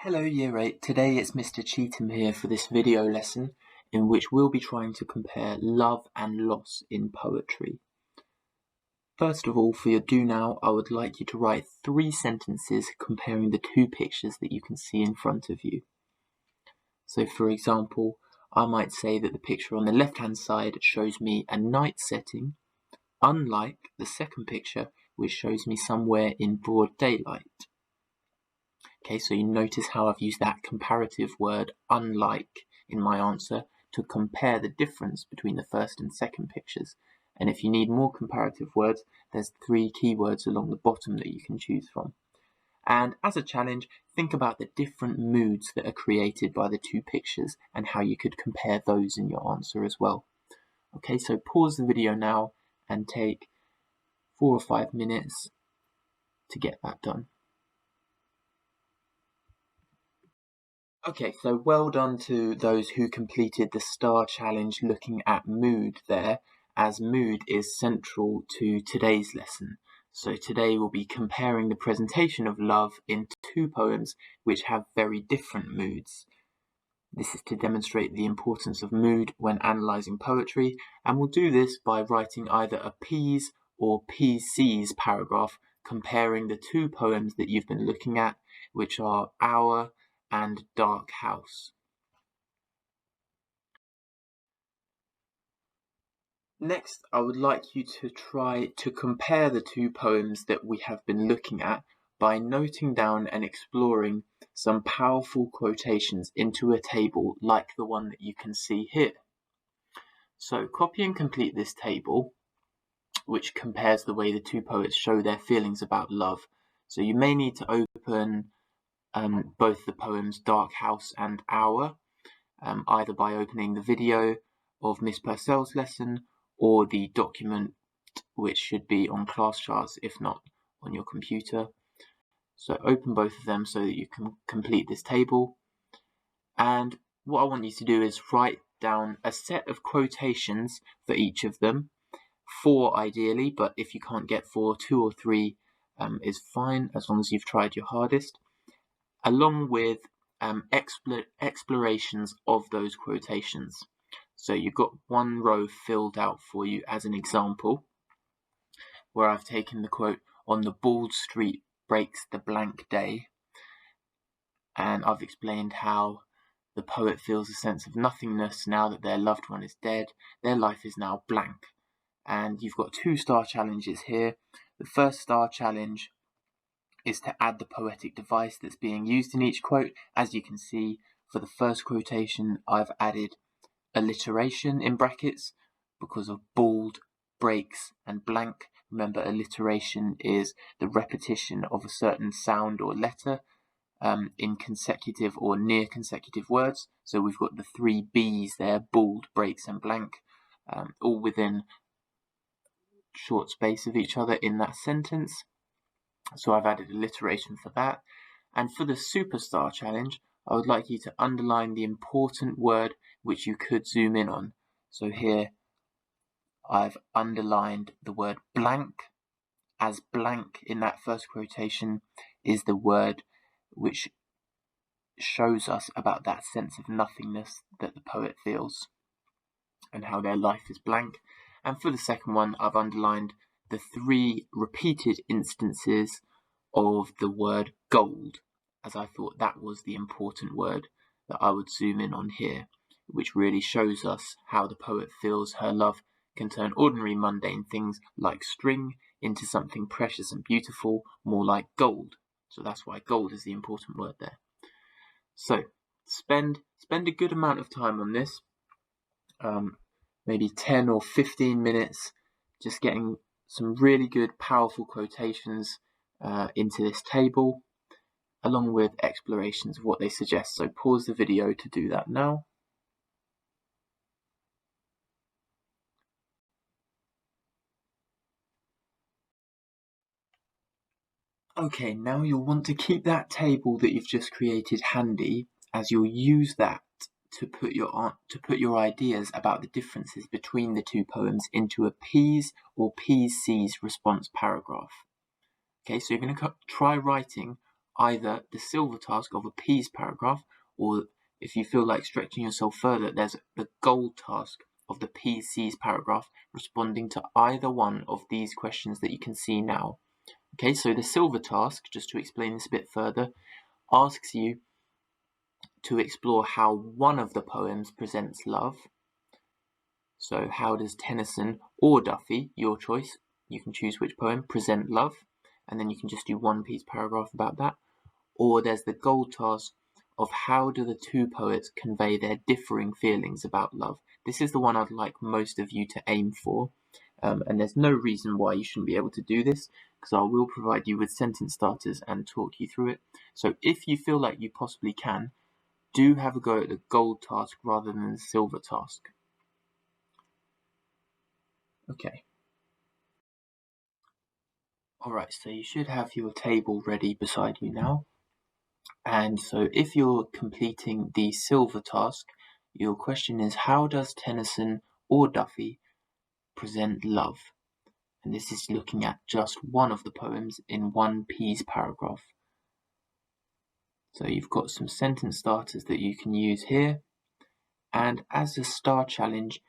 Hello Year 8, today it's Mr. Cheetham here for this video lesson in which we'll be trying to compare love and loss in poetry. First of all, for your do now, I would like you to write 3 sentences comparing the 2 pictures that you can see in front of you. So for example, I might say that the picture on the left hand side shows me a night setting, unlike the second picture which shows me somewhere in broad daylight. Okay, so you notice how I've used that comparative word unlike in my answer to compare the difference between the first and second pictures. And if you need more comparative words, there's 3 keywords along the bottom that you can choose from. And as a challenge, think about the different moods that are created by the 2 pictures and how you could compare those in your answer as well. Okay, so pause the video now and take 4 or 5 minutes to get that done. Okay, so well done to those who completed the STAR challenge looking at mood there, as mood is central to today's lesson. So today we'll be comparing the presentation of love in 2 poems which have very different moods. This is to demonstrate the importance of mood when analysing poetry, and we'll do this by writing either a P's or PC's paragraph comparing the 2 poems that you've been looking at, which are Hour and Dark House. Next, I would like you to try to compare the 2 poems that we have been looking at by noting down and exploring some powerful quotations into a table like the one that you can see here. So copy and complete this table, which compares the way the 2 poets show their feelings about love. So you may need to open both the poems Dark House and Hour, either by opening the video of Miss Purcell's lesson or the document which should be on class charts if not on your computer. So open both of them so that you can complete this table. And what I want you to do is write down a set of quotations for each of them, 4 ideally, but if you can't get 4, 2 or 3 is fine as long as you've tried your hardest, along with explorations of those quotations. So you've got 1 row filled out for you as an example, where I've taken the quote, "On the bald street breaks the blank day," and I've explained how the poet feels a sense of nothingness now that their loved one is dead. Their life is now blank. And you've got 2 star challenges here. The first star challenge is to add the poetic device that's being used in each quote. As you can see, for the first quotation, I've added alliteration in brackets because of bald, breaks, and blank. Remember, alliteration is the repetition of a certain sound or letter in consecutive or near consecutive words. So we've got the 3 B's there, bald, breaks, and blank, all within short space of each other in that sentence. So I've added alliteration for that. And for the superstar challenge, I would like you to underline the important word which you could zoom in on. So here I've underlined the word blank, as blank in that first quotation is the word which shows us about that sense of nothingness that the poet feels and how their life is blank. And for the second one, I've underlined the 3 repeated instances of the word gold, as I thought that was the important word that I would zoom in on here, which really shows us how the poet feels her love can turn ordinary mundane things like string into something precious and beautiful, more like gold. So that's why gold is the important word there. So spend a good amount of time on this, maybe 10 or 15 minutes, just getting some really good powerful quotations into this table, along with explorations of what they suggest. So pause the video to do that now. Okay, now you'll want to keep that table that you've just created handy, as you'll use that to put your ideas about the differences between the 2 poems into a P's or PC's response paragraph. Okay, so you're going to try writing either the silver task of a P's paragraph, or if you feel like stretching yourself further, there's the gold task of the PC's paragraph, responding to either one of these questions that you can see now. Okay, so the silver task, just to explain this a bit further, asks you to explore how one of the poems presents love. So how does Tennyson or Duffy, your choice, you can choose which poem, present love, and then you can just do one piece paragraph about that. Or there's the gold task of how do the two poets convey their differing feelings about love. This is the one I'd like most of you to aim for, and there's no reason why you shouldn't be able to do this, because I will provide you with sentence starters and talk you through it. So if you feel like you possibly can, do have a go at the gold task rather than the silver task. Okay. Alright, so you should have your table ready beside you now. And so if you're completing the silver task, your question is, how does Tennyson or Duffy present love? And this is looking at just one of the poems in one P's paragraph. So you've got some sentence starters that you can use here. And as a star challenge,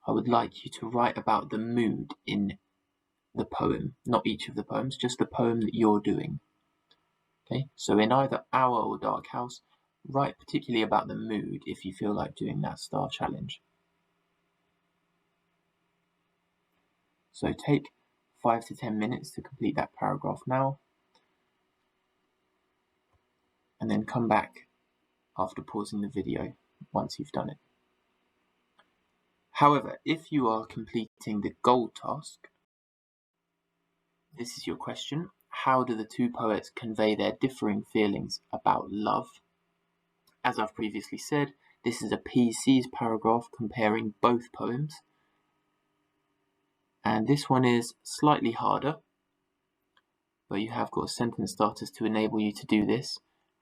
I would like you to write about the mood in the poem, not each of the poems, just the poem that you're doing. Okay, so in either Hour or Dark House, write particularly about the mood if you feel like doing that star challenge. So take 5 to 10 minutes to complete that paragraph now, and then come back after pausing the video once you've done it. However, if you are completing the gold task, this is your question. How do the two poets convey their differing feelings about love? As I've previously said, this is a PC's paragraph comparing both poems. And this one is slightly harder, but you have got sentence starters to enable you to do this.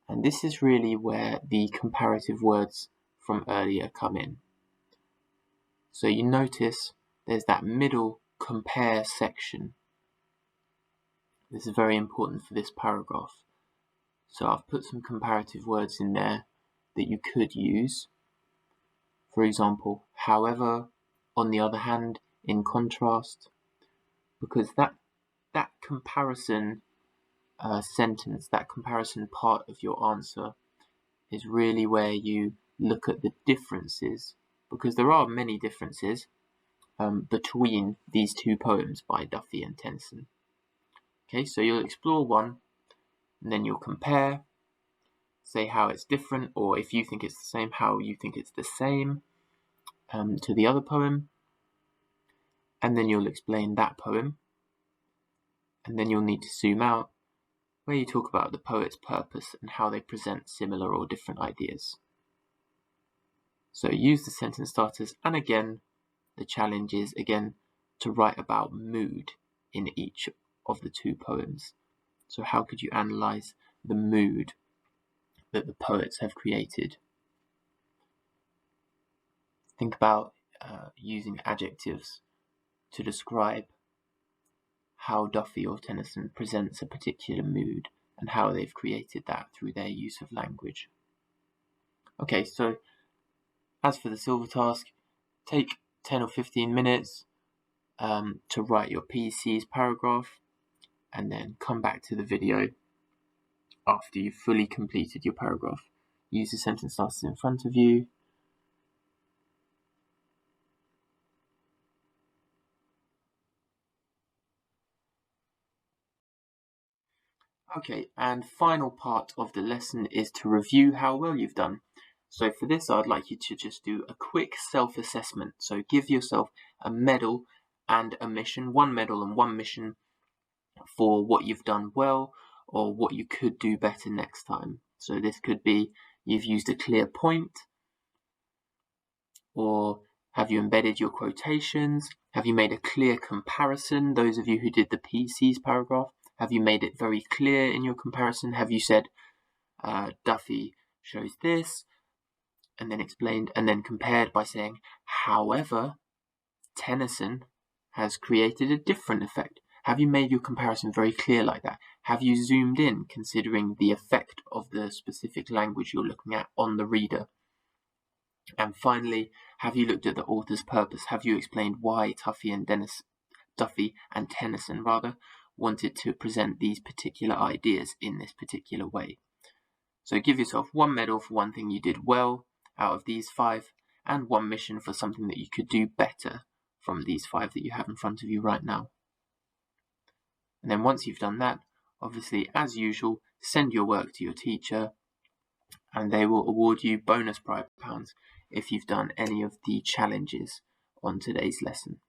And this is really where the comparative words from earlier come in. So you notice there's that middle compare section. This is very important for this paragraph. So I've put some comparative words in there that you could use. For example, however, on the other hand, in contrast, because that comparison sentence, that comparison part of your answer is really where you look at the differences, because there are many differences between these two poems by Duffy and Tennyson. Okay, so you'll explore one, and then you'll compare, say how it's different, or if you think it's the same, how you think it's the same to the other poem, and then you'll explain that poem, and then you'll need to zoom out, where you talk about the poet's purpose and how they present similar or different ideas. So use the sentence starters, and again, the challenge is again to write about mood in each of the two poems. So how could you analyze the mood that the poets have created? Think about using adjectives to describe how Duffy or Tennyson presents a particular mood and how they've created that through their use of language. Okay, so as for the silver task, take 10 or 15 minutes to write your PC's paragraph, and then come back to the video after you've fully completed your paragraph. Use the sentence starters in front of you. Okay, and final part of the lesson is to review how well you've done. So for this, I'd like you to just do a quick self-assessment. So give yourself a medal and a mission, one medal and one mission for what you've done well or what you could do better next time. So this could be you've used a clear point, or have you embedded your quotations? Have you made a clear comparison? Those of you who did the PC's paragraph, have you made it very clear in your comparison? Have you said Duffy shows this, and then explained, and then compared by saying, however, Tennyson has created a different effect? Have you made your comparison very clear like that? Have you zoomed in, considering the effect of the specific language you're looking at on the reader? And finally, have you looked at the author's purpose? Have you explained why Duffy and Tennyson wanted to present these particular ideas in this particular way? So give yourself one medal for one thing you did well out of these 5, and one mission for something that you could do better from these 5 that you have in front of you right now. And then once you've done that, obviously, as usual, send your work to your teacher, and they will award you bonus pride pounds if you've done any of the challenges on today's lesson.